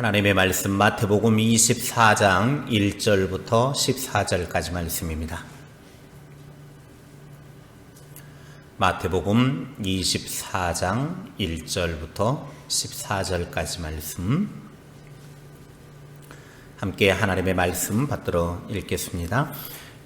하나님의 말씀 마태복음 24장 1절부터 14절까지 말씀입니다. 마태복음 24장 1절부터 14절까지 말씀 함께 하나님의 말씀 받들어 읽겠습니다.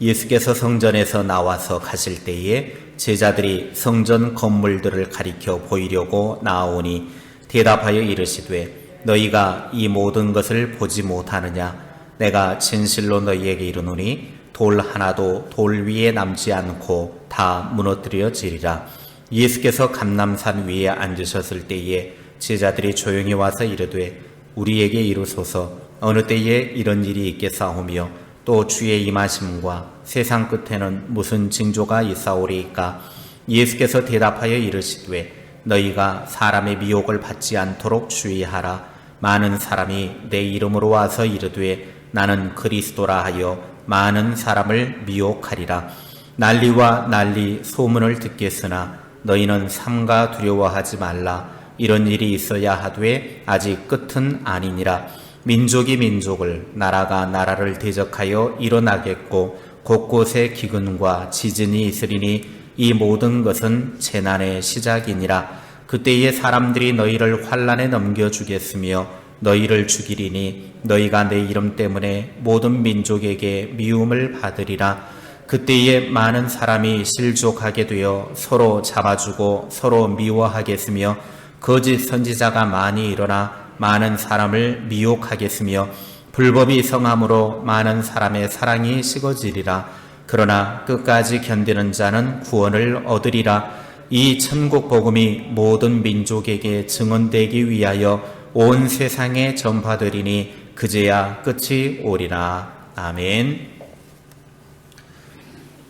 예수께서 성전에서 나와서 가실 때에 제자들이 성전 건물들을 가리켜 보이려고 나아오니 대답하여 이르시되 너희가 이 모든 것을 보지 못하느냐? 내가 진실로 너희에게 이르노니 돌 하나도 돌 위에 남지 않고 다 무너뜨려지리라. 예수께서 감람산 위에 앉으셨을 때에 제자들이 조용히 와서 이르되 우리에게 이루소서 어느 때에 이런 일이 있겠사오며 또 주의 임하심과 세상 끝에는 무슨 징조가 있사오리이까? 예수께서 대답하여 이르시되 너희가 사람의 미혹을 받지 않도록 주의하라. 많은 사람이 내 이름으로 와서 이르되 나는 그리스도라 하여 많은 사람을 미혹하리라. 난리와 난리 소문을 듣겠으나 너희는 삼가 두려워하지 말라. 이런 일이 있어야 하되 아직 끝은 아니니라. 민족이 민족을 나라가 나라를 대적하여 일어나겠고 곳곳에 기근과 지진이 있으리니 이 모든 것은 재난의 시작이니라. 그때에 사람들이 너희를 환난에 넘겨주겠으며 너희를 죽이리니 너희가 내 이름 때문에 모든 민족에게 미움을 받으리라. 그때에 많은 사람이 실족하게 되어 서로 잡아주고 서로 미워하겠으며 거짓 선지자가 많이 일어나 많은 사람을 미혹하겠으며 불법이 성함으로 많은 사람의 사랑이 식어지리라. 그러나 끝까지 견디는 자는 구원을 얻으리라. 이 천국 복음이 모든 민족에게 증언되기 위하여 온 세상에 전파되리니 그제야 끝이 오리라. 아멘.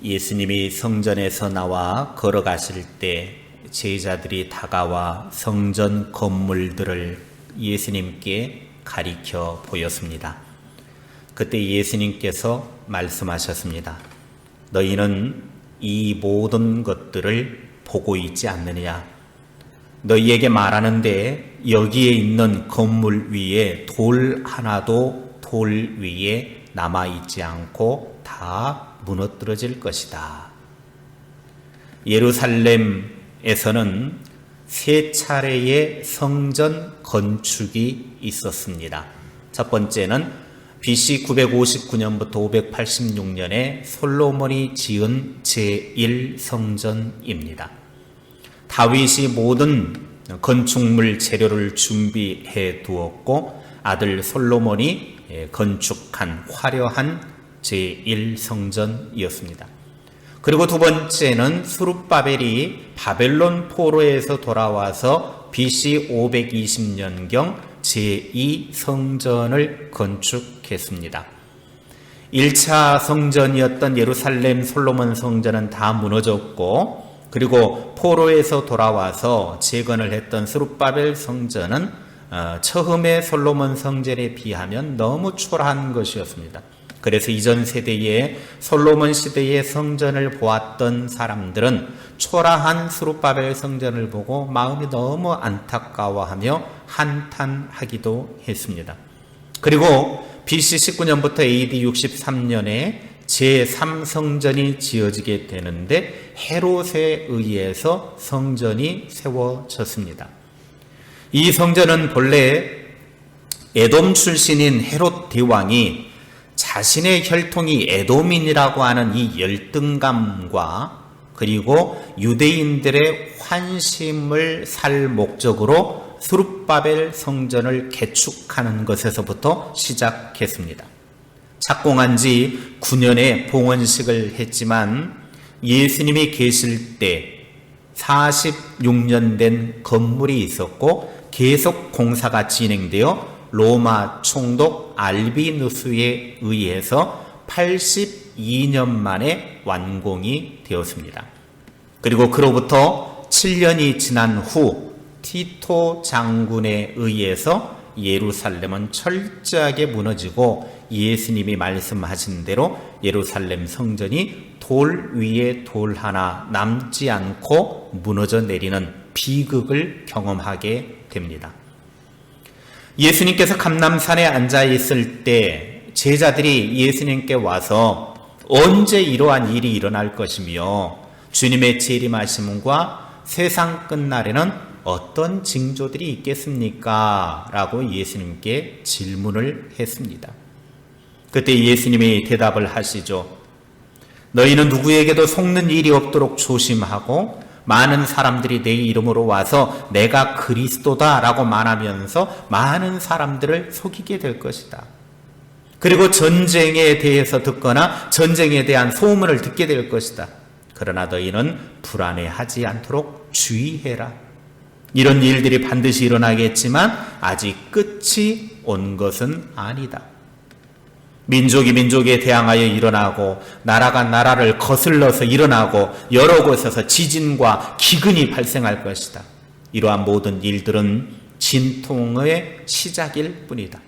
예수님이 성전에서 나와 걸어가실 때 제자들이 다가와 성전 건물들을 예수님께 가리켜 보였습니다. 그때 예수님께서 말씀하셨습니다. 너희는 이 모든 것들을 보고 있지 않느냐? 너희에게 말하는데 여기에 있는 건물 위에 돌 하나도 돌 위에 남아있지 않고 다 무너뜨려질 것이다. 예루살렘에서는 세 차례의 성전 건축이 있었습니다. 첫 번째는 BC 959년부터 586년에 솔로몬이 지은 제1성전입니다. 다윗이 모든 건축물 재료를 준비해 두었고 아들 솔로몬이 건축한 화려한 제1성전이었습니다. 그리고 두 번째는 스룹바벨이 바벨론 포로에서 돌아와서 BC 520년경 제2성전을 건축했습니다. 1차 성전이었던 예루살렘 솔로몬 성전은 다 무너졌고 그리고 포로에서 돌아와서 재건을 했던 스룹바벨 성전은 처음의 솔로몬 성전에 비하면 너무 초라한 것이었습니다. 그래서 이전 세대의 솔로몬 시대의 성전을 보았던 사람들은 초라한 스룹바벨 성전을 보고 마음이 너무 안타까워하며 한탄하기도 했습니다. 그리고 BC 19년부터 AD 63년에 제3성전이 지어지게 되는데 헤롯에 의해서 성전이 세워졌습니다. 이 성전은 본래 에돔 출신인 헤롯 대왕이 자신의 혈통이 에돔인이라고 하는 이 열등감과 그리고 유대인들의 환심을 살 목적으로 스룹바벨 성전을 개축하는 것에서부터 시작했습니다. 착공한 지 9년의 봉헌식을 했지만 예수님이 계실 때 46년 된 건물이 있었고 계속 공사가 진행되어 로마 총독 알비누스에 의해서 82년 만에 완공이 되었습니다. 그리고 그로부터 7년이 지난 후 티토 장군에 의해서 예루살렘은 철저하게 무너지고 예수님이 말씀하신 대로 예루살렘 성전이 돌 위에 돌 하나 남지 않고 무너져 내리는 비극을 경험하게 됩니다. 예수님께서 감람산에 앉아 있을 때 제자들이 예수님께 와서 언제 이러한 일이 일어날 것이며 주님의 재림하심과 세상 끝날에는 어떤 징조들이 있겠습니까? 라고 예수님께 질문을 했습니다. 그때 예수님이 대답을 하시죠. 너희는 누구에게도 속는 일이 없도록 조심하고 많은 사람들이 내 이름으로 와서 내가 그리스도다 라고 말하면서 많은 사람들을 속이게 될 것이다. 그리고 전쟁에 대해서 듣거나 전쟁에 대한 소문을 듣게 될 것이다. 그러나 너희는 불안해하지 않도록 주의해라. 이런 일들이 반드시 일어나겠지만 아직 끝이 온 것은 아니다. 민족이 민족에 대항하여 일어나고 나라가 나라를 거슬러서 일어나고 여러 곳에서 지진과 기근이 발생할 것이다. 이러한 모든 일들은 진통의 시작일 뿐이다.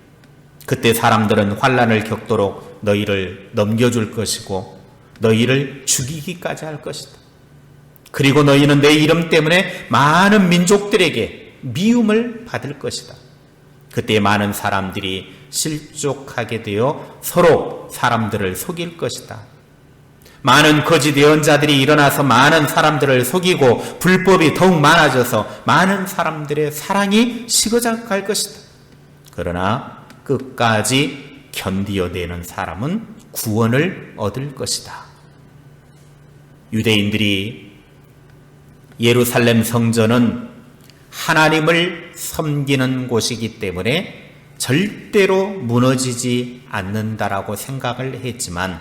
그때 사람들은 환난을 겪도록 너희를 넘겨줄 것이고 너희를 죽이기까지 할 것이다. 그리고 너희는 내 이름 때문에 많은 민족들에게 미움을 받을 것이다. 그때 많은 사람들이 실족하게 되어 서로 사람들을 속일 것이다. 많은 거짓 예언자들이 일어나서 많은 사람들을 속이고 불법이 더욱 많아져서 많은 사람들의 사랑이 식어져 갈 것이다. 그러나 끝까지 견디어내는 사람은 구원을 얻을 것이다. 유대인들이 예루살렘 성전은 하나님을 섬기는 곳이기 때문에 절대로 무너지지 않는다라고 생각을 했지만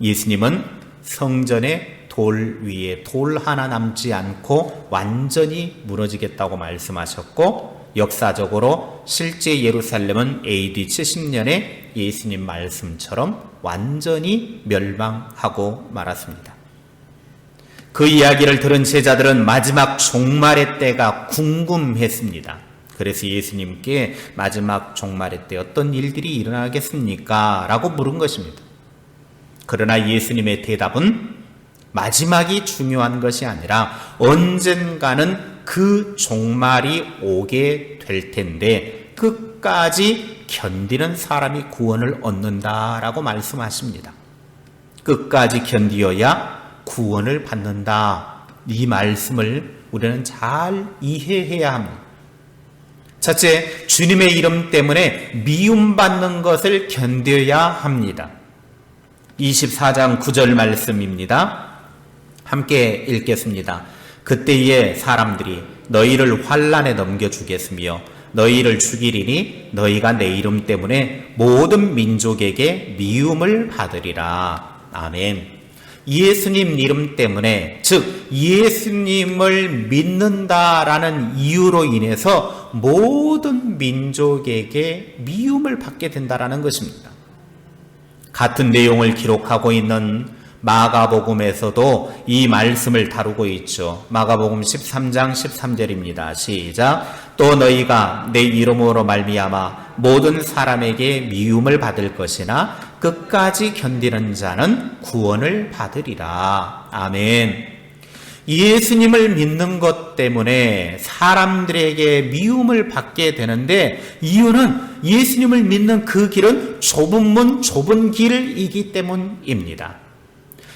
예수님은 성전의 돌 위에 돌 하나 남지 않고 완전히 무너지겠다고 말씀하셨고 역사적으로 실제 예루살렘은 AD 70년에 예수님 말씀처럼 완전히 멸망하고 말았습니다. 그 이야기를 들은 제자들은 마지막 종말의 때가 궁금했습니다. 그래서 예수님께 마지막 종말의 때 어떤 일들이 일어나겠습니까? 라고 물은 것입니다. 그러나 예수님의 대답은 마지막이 중요한 것이 아니라 언젠가는 그 종말이 오게 될 텐데 끝까지 견디는 사람이 구원을 얻는다라고 말씀하십니다. 끝까지 견디어야 구원을 받는다. 이 말씀을 우리는 잘 이해해야 합니다. 첫째, 주님의 이름 때문에 미움받는 것을 견뎌야 합니다. 24장 9절 말씀입니다. 함께 읽겠습니다. 그때에 사람들이 너희를 환난에 넘겨주겠으며 너희를 죽이리니 너희가 내 이름 때문에 모든 민족에게 미움을 받으리라. 아멘. 예수님 이름 때문에, 즉 예수님을 믿는다라는 이유로 인해서 모든 민족에게 미움을 받게 된다라는 것입니다. 같은 내용을 기록하고 있는 마가복음에서도 이 말씀을 다루고 있죠. 마가복음 13장 13절입니다. 시작. 또 너희가 내 이름으로 말미암아 모든 사람에게 미움을 받을 것이나 끝까지 견디는 자는 구원을 받으리라. 아멘. 예수님을 믿는 것 때문에 사람들에게 미움을 받게 되는데 이유는 예수님을 믿는 그 길은 좁은 문, 좁은 길이기 때문입니다.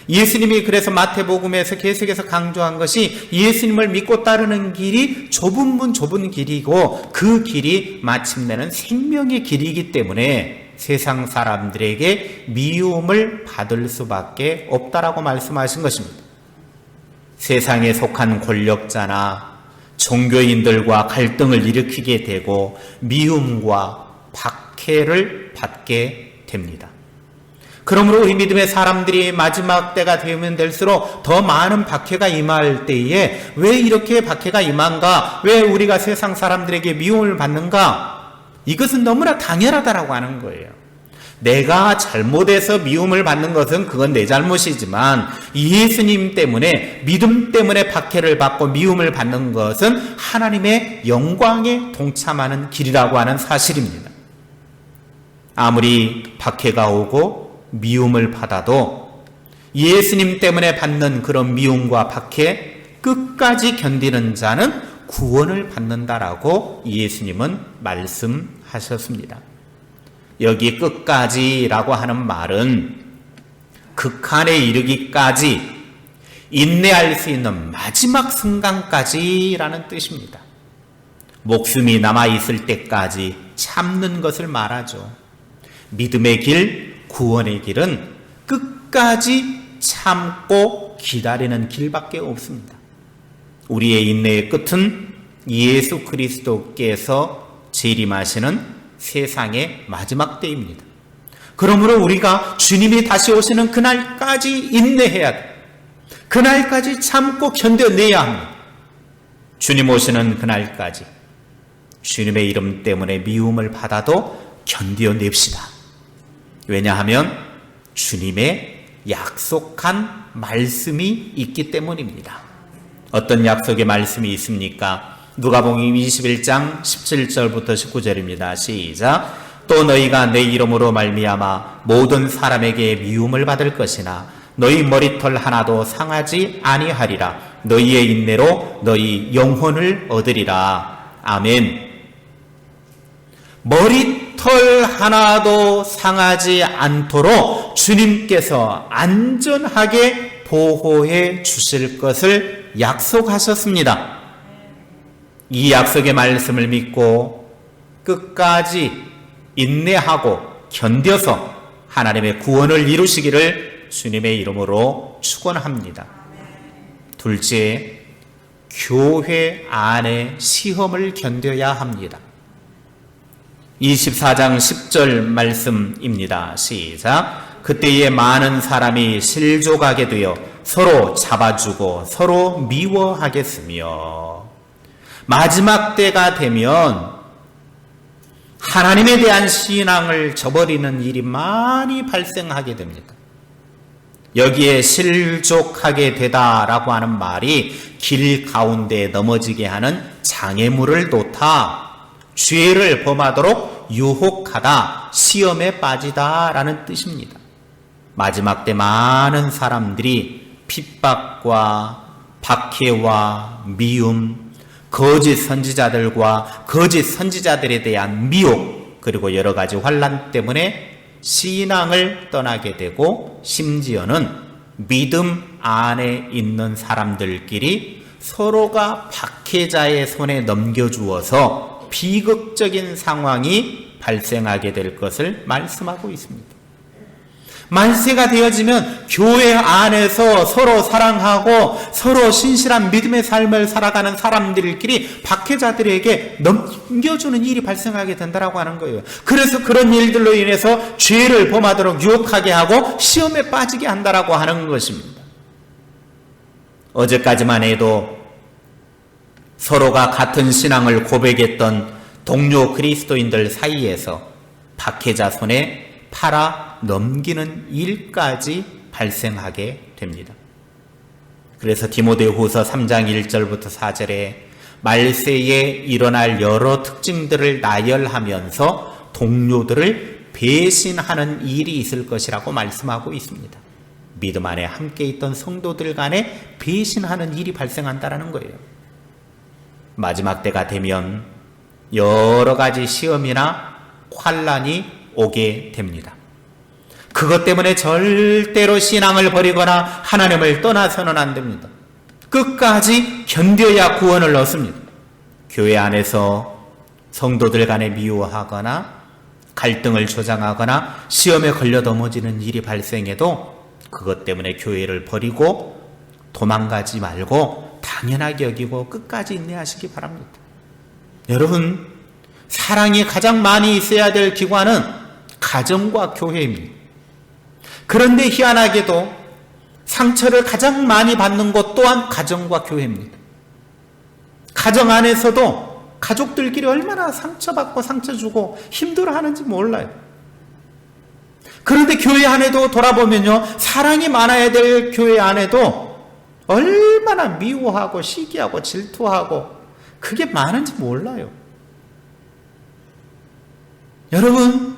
예수님이 그래서 마태복음에서 계속해서 강조한 것이 예수님을 믿고 따르는 길이 좁은 문, 좁은 길이고 그 길이 마침내는 생명의 길이기 때문에 세상 사람들에게 미움을 받을 수밖에 없다라고 말씀하신 것입니다. 세상에 속한 권력자나 종교인들과 갈등을 일으키게 되고 미움과 박해를 받게 됩니다. 그러므로 우리 믿음의 사람들이 마지막 때가 되면 될수록 더 많은 박해가 임할 때에 왜 이렇게 박해가 임한가? 왜 우리가 세상 사람들에게 미움을 받는가? 이것은 너무나 당연하다라고 하는 거예요. 내가 잘못해서 미움을 받는 것은 그건 내 잘못이지만 예수님 때문에 믿음 때문에 박해를 받고 미움을 받는 것은 하나님의 영광에 동참하는 길이라고 하는 사실입니다. 아무리 박해가 오고 미움을 받아도 예수님 때문에 받는 그런 미움과 박해 끝까지 견디는 자는 구원을 받는다라고 예수님은 말씀하셨습니다. 여기 끝까지라고 하는 말은 극한에 이르기까지 인내할 수 있는 마지막 순간까지라는 뜻입니다. 목숨이 남아있을 때까지 참는 것을 말하죠. 믿음의 길, 구원의 길은 끝까지 참고 기다리는 길밖에 없습니다. 우리의 인내의 끝은 예수 그리스도께서 재림하시는 세상의 마지막 때입니다. 그러므로 우리가 주님이 다시 오시는 그날까지 인내해야 돼. 그날까지 참고 견뎌내야 합니다. 주님 오시는 그날까지 주님의 이름 때문에 미움을 받아도 견뎌냅시다. 왜냐하면 주님의 약속한 말씀이 있기 때문입니다. 어떤 약속의 말씀이 있습니까? 누가복음 21장 17절부터 19절입니다. 시작. 또 너희가 내 이름으로 말미암아 모든 사람에게 미움을 받을 것이나 너희 머리털 하나도 상하지 아니하리라. 너희의 인내로 너희 영혼을 얻으리라. 아멘. 머리털 하나도 상하지 않도록 주님께서 안전하게 보호해 주실 것을 약속하셨습니다. 이 약속의 말씀을 믿고 끝까지 인내하고 견뎌서 하나님의 구원을 이루시기를 주님의 이름으로 축원합니다. 둘째, 교회 안에 시험을 견뎌야 합니다. 24장 10절 말씀입니다. 시작. 그때에 많은 사람이 실족하게 되어 서로 잡아주고 서로 미워하겠으며, 마지막 때가 되면 하나님에 대한 신앙을 저버리는 일이 많이 발생하게 됩니다. 여기에 실족하게 되다라고 하는 말이 길 가운데 넘어지게 하는 장애물을 놓다, 죄를 범하도록 유혹하다, 시험에 빠지다라는 뜻입니다. 마지막 때 많은 사람들이 핍박과 박해와 미움, 거짓 선지자들과 거짓 선지자들에 대한 미혹, 그리고 여러 가지 환난 때문에 신앙을 떠나게 되고, 심지어는 믿음 안에 있는 사람들끼리 서로가 박해자의 손에 넘겨주어서 비극적인 상황이 발생하게 될 것을 말씀하고 있습니다. 만세가 되어지면 교회 안에서 서로 사랑하고 서로 신실한 믿음의 삶을 살아가는 사람들끼리 박해자들에게 넘겨주는 일이 발생하게 된다고 하는 거예요. 그래서 그런 일들로 인해서 죄를 범하도록 유혹하게 하고 시험에 빠지게 한다고 하는 것입니다. 어제까지만 해도 서로가 같은 신앙을 고백했던 동료 그리스도인들 사이에서 박해자 손에 팔아 넘기는 일까지 발생하게 됩니다. 그래서 디모데후서 3장 1절부터 4절에 말세에 일어날 여러 특징들을 나열하면서 동료들을 배신하는 일이 있을 것이라고 말씀하고 있습니다. 믿음 안에 함께 있던 성도들 간에 배신하는 일이 발생한다는 거예요. 마지막 때가 되면 여러 가지 시험이나 환난이 오게 됩니다. 그것 때문에 절대로 신앙을 버리거나 하나님을 떠나서는 안 됩니다. 끝까지 견뎌야 구원을 얻습니다. 교회 안에서 성도들 간에 미워하거나 갈등을 조장하거나 시험에 걸려 넘어지는 일이 발생해도 그것 때문에 교회를 버리고 도망가지 말고 당연하게 여기고 끝까지 인내하시기 바랍니다. 여러분, 사랑이 가장 많이 있어야 될 기관은 가정과 교회입니다. 그런데 희한하게도 상처를 가장 많이 받는 곳 또한 가정과 교회입니다. 가정 안에서도 가족들끼리 얼마나 상처받고 상처 주고 힘들어하는지 몰라요. 그런데 교회 안에도 돌아보면요, 사랑이 많아야 될 교회 안에도 얼마나 미워하고 시기하고 질투하고 그게 많은지 몰라요. 여러분,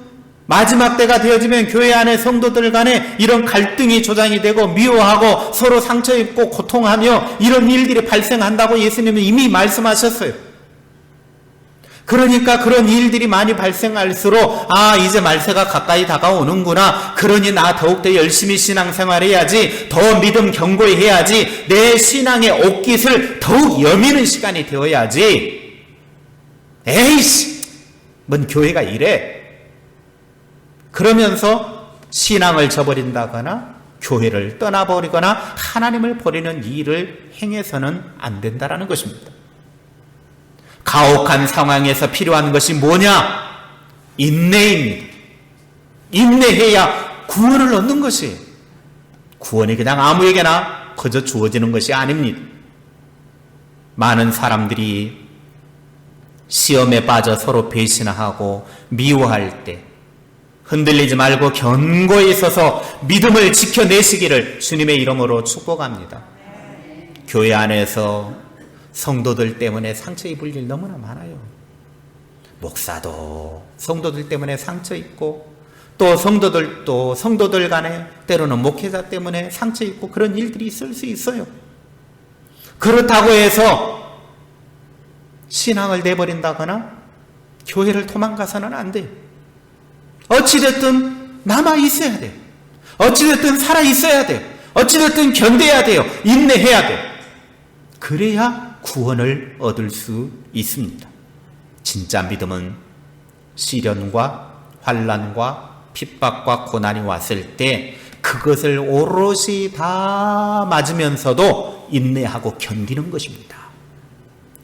마지막 때가 되어지면 교회 안에 성도들 간에 이런 갈등이 조장이 되고 미워하고 서로 상처 입고 고통하며 이런 일들이 발생한다고 예수님은 이미 말씀하셨어요. 그러니까 그런 일들이 많이 발생할수록 이제 말세가 가까이 다가오는구나. 그러니 나 더욱더 열심히 신앙생활해야지. 더 믿음 견고해야지. 내 신앙의 옷깃을 더욱 여미는 시간이 되어야지. 에이씨, 뭔 교회가 이래. 그러면서 신앙을 저버린다거나 교회를 떠나버리거나 하나님을 버리는 일을 행해서는 안 된다라는 것입니다. 가혹한 상황에서 필요한 것이 뭐냐? 인내입니다. 인내해야 구원을 얻는 것이에요. 구원이 그냥 아무에게나 그저 주어지는 것이 아닙니다. 많은 사람들이 시험에 빠져 서로 배신하고 미워할 때 흔들리지 말고 견고히 서서 믿음을 지켜내시기를 주님의 이름으로 축복합니다. 교회 안에서 성도들 때문에 상처 입을 일 너무나 많아요. 목사도 성도들 때문에 상처 입고 또 성도들도 성도들 간에 때로는 목회자 때문에 상처 입고 그런 일들이 있을 수 있어요. 그렇다고 해서 신앙을 내버린다거나 교회를 도망가서는 안 돼요. 어찌됐든 남아 있어야 돼요. 어찌됐든 살아 있어야 돼요. 어찌됐든 견뎌야 돼요. 인내해야 돼요. 그래야 구원을 얻을 수 있습니다. 진짜 믿음은 시련과 환난과 핍박과 고난이 왔을 때 그것을 오롯이 다 맞으면서도 인내하고 견디는 것입니다.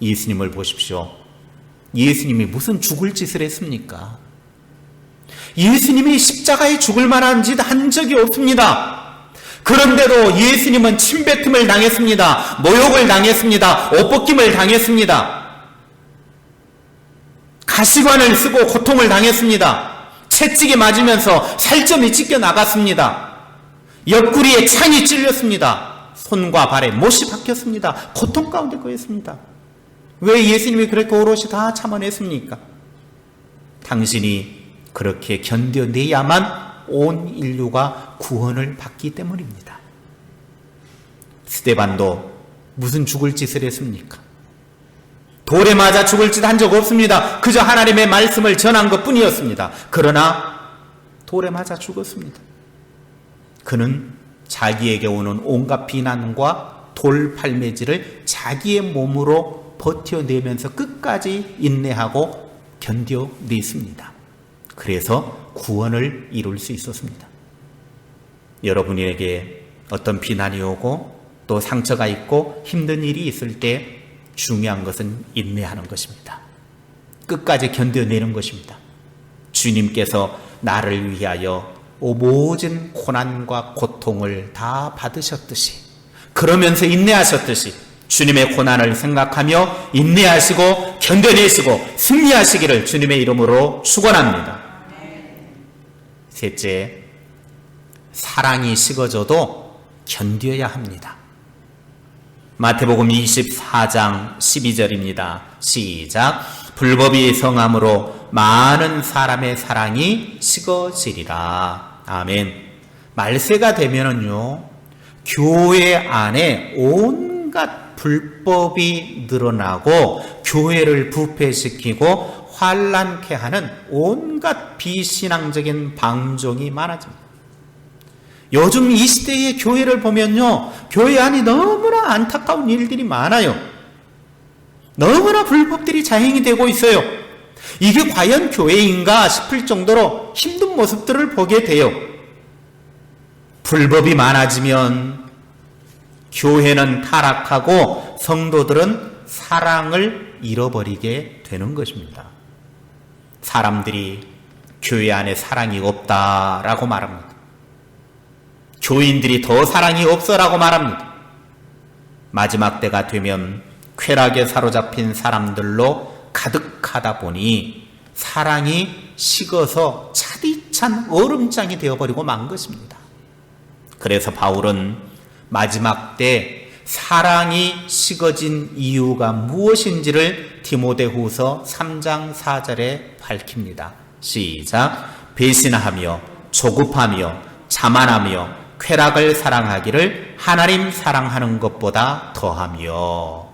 예수님을 보십시오. 예수님이 무슨 죽을 짓을 했습니까? 예수님이 십자가에 죽을 만한 짓 한 적이 없습니다. 그런데도 예수님은 침뱉음을 당했습니다. 모욕을 당했습니다. 옷벗김을 당했습니다. 가시관을 쓰고 고통을 당했습니다. 채찍이 맞으면서 살점이 찢겨 나갔습니다. 옆구리에 창이 찔렸습니다. 손과 발에 못이 박혔습니다. 고통 가운데 거했습니다. 왜 예수님이 그렇게 오롯이 다 참아냈습니까? 당신이 그렇게 견뎌내야만 온 인류가 구원을 받기 때문입니다. 스데반도 무슨 죽을 짓을 했습니까? 돌에 맞아 죽을 짓 한 적 없습니다. 그저 하나님의 말씀을 전한 것뿐이었습니다. 그러나 돌에 맞아 죽었습니다. 그는 자기에게 오는 온갖 비난과 돌팔매질을 자기의 몸으로 버텨내면서 끝까지 인내하고 견뎌냈습니다. 그래서 구원을 이룰 수 있었습니다. 여러분에게 어떤 비난이 오고 또 상처가 있고 힘든 일이 있을 때 중요한 것은 인내하는 것입니다. 끝까지 견뎌내는 것입니다. 주님께서 나를 위하여 모진 고난과 고통을 다 받으셨듯이 그러면서 인내하셨듯이 주님의 고난을 생각하며 인내하시고 견뎌내시고 승리하시기를 주님의 이름으로 축원합니다. 셋째, 사랑이 식어져도 견뎌야 합니다. 마태복음 24장 12절입니다. 시작. 불법이 성함으로 많은 사람의 사랑이 식어지리라. 아멘. 말세가 되면은요, 교회 안에 온갖 불법이 늘어나고 교회를 부패시키고 환난케 하는 온갖 비신앙적인 방종이 많아집니다. 요즘 이 시대의 교회를 보면요, 교회 안이 너무나 안타까운 일들이 많아요. 너무나 불법들이 자행이 되고 있어요. 이게 과연 교회인가 싶을 정도로 힘든 모습들을 보게 돼요. 불법이 많아지면 교회는 타락하고 성도들은 사랑을 잃어버리게 되는 것입니다. 사람들이 교회 안에 사랑이 없다라고 말합니다. 교인들이 더 사랑이 없어라고 말합니다. 마지막 때가 되면 쾌락에 사로잡힌 사람들로 가득하다 보니 사랑이 식어서 차디찬 얼음장이 되어버리고 만 것입니다. 그래서 바울은 마지막 때 사랑이 식어진 이유가 무엇인지를 디모데후서 3장 4절에 밝힙니다. 시작. 배신하며 조급하며 자만하며 쾌락을 사랑하기를 하나님 사랑하는 것보다 더하며,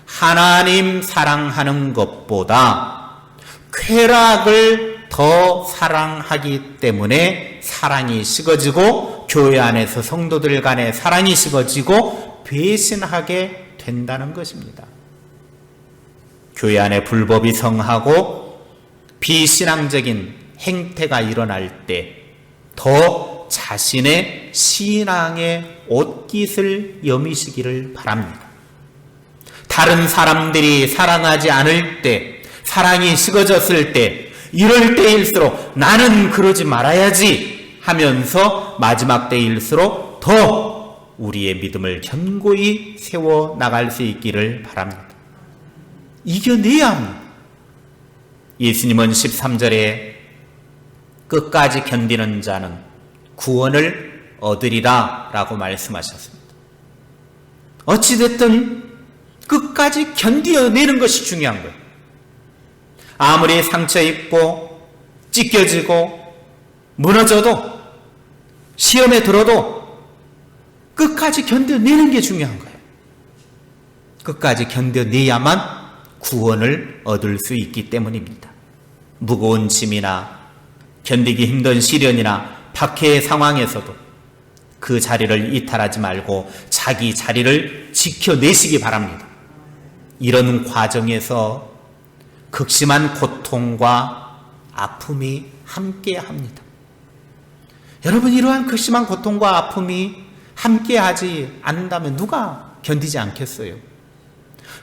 하나님 사랑하는 것보다 쾌락을 더 사랑하기 때문에 사랑이 식어지고 교회 안에서 성도들 간의 사랑이 식어지고 배신하게 된다는 것입니다. 교회 안에 불법이 성하고 비신앙적인 행태가 일어날 때 더 자신의 신앙의 옷깃을 여미시기를 바랍니다. 다른 사람들이 사랑하지 않을 때, 사랑이 식어졌을 때, 이럴 때일수록 나는 그러지 말아야지 하면서 마지막 때일수록 더 우리의 믿음을 견고히 세워 나갈 수 있기를 바랍니다. 이겨내야 합니다. 예수님은 13절에 끝까지 견디는 자는 구원을 얻으리라 라고 말씀하셨습니다. 어찌됐든 끝까지 견뎌내는 것이 중요한 거예요. 아무리 상처 입고 찢겨지고 무너져도 시험에 들어도 끝까지 견뎌내는 게 중요한 거예요. 끝까지 견뎌내야만 구원을 얻을 수 있기 때문입니다. 무거운 짐이나 견디기 힘든 시련이나 박해의 상황에서도 그 자리를 이탈하지 말고 자기 자리를 지켜내시기 바랍니다. 이런 과정에서 극심한 고통과 아픔이 함께합니다. 여러분, 이러한 극심한 고통과 아픔이 함께하지 않는다면 누가 견디지 않겠어요?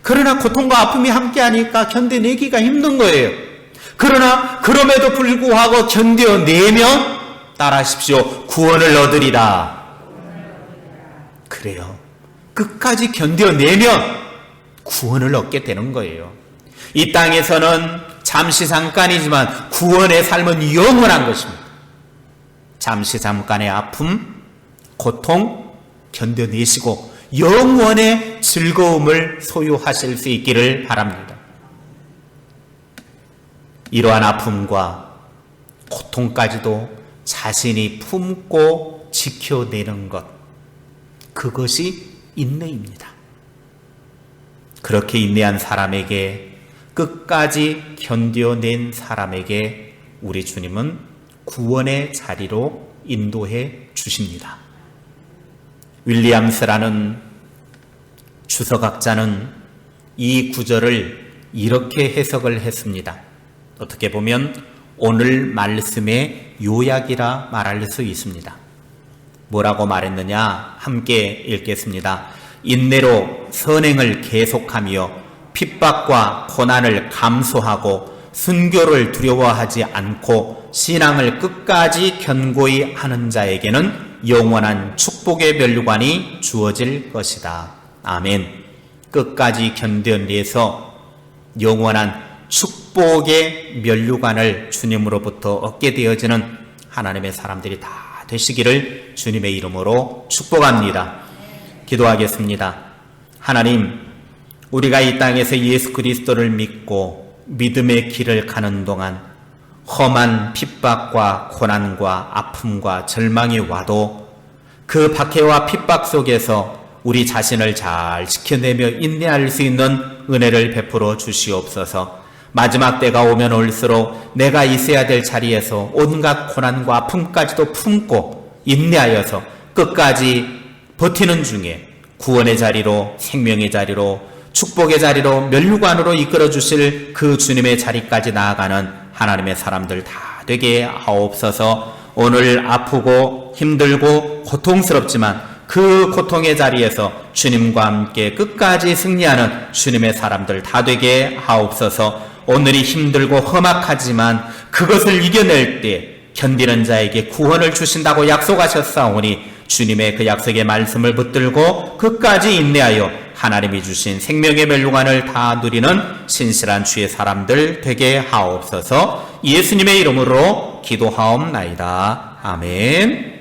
그러나 고통과 아픔이 함께하니까 견뎌내기가 힘든 거예요. 그러나 그럼에도 불구하고 견뎌내면 따라하십시오. 구원을 얻으리라. 그래요. 끝까지 견뎌내면 구원을 얻게 되는 거예요. 이 땅에서는 잠시 잠깐이지만 구원의 삶은 영원한 것입니다. 잠시 잠깐의 아픔, 고통 견뎌내시고 영원의 즐거움을 소유하실 수 있기를 바랍니다. 이러한 아픔과 고통까지도 자신이 품고 지켜내는 것, 그것이 인내입니다. 그렇게 인내한 사람에게, 끝까지 견뎌낸 사람에게 우리 주님은 구원의 자리로 인도해 주십니다. 윌리엄스라는 주석학자는 이 구절을 이렇게 해석을 했습니다. 어떻게 보면 오늘 말씀의 요약이라 말할 수 있습니다. 뭐라고 말했느냐? 함께 읽겠습니다. 인내로 선행을 계속하며 핍박과 고난을 감수하고 순교를 두려워하지 않고 신앙을 끝까지 견고히 하는 자에게는 영원한 축복의 면류관이 주어질 것이다. 아멘. 끝까지 견뎌내서 영원한 축복의 면류관을 주님으로부터 얻게 되어지는 하나님의 사람들이 다 되시기를 주님의 이름으로 축복합니다. 기도하겠습니다. 하나님, 우리가 이 땅에서 예수 그리스도를 믿고 믿음의 길을 가는 동안 험한 핍박과 고난과 아픔과 절망이 와도 그 박해와 핍박 속에서 우리 자신을 잘 지켜내며 인내할 수 있는 은혜를 베풀어 주시옵소서. 마지막 때가 오면 올수록 내가 있어야 될 자리에서 온갖 고난과 아픔까지도 품고 인내하여서 끝까지 버티는 중에 구원의 자리로, 생명의 자리로, 축복의 자리로, 면류관으로 이끌어 주실 그 주님의 자리까지 나아가는 하나님의 사람들 다 되게 하옵소서. 오늘 아프고 힘들고 고통스럽지만 그 고통의 자리에서 주님과 함께 끝까지 승리하는 주님의 사람들 다 되게 하옵소서. 오늘이 힘들고 험악하지만 그것을 이겨낼 때 견디는 자에게 구원을 주신다고 약속하셨사오니 주님의 그 약속의 말씀을 붙들고 끝까지 인내하여 하나님이 주신 생명의 면류관을 다 누리는 신실한 주의 사람들 되게 하옵소서. 예수님의 이름으로 기도하옵나이다. 아멘.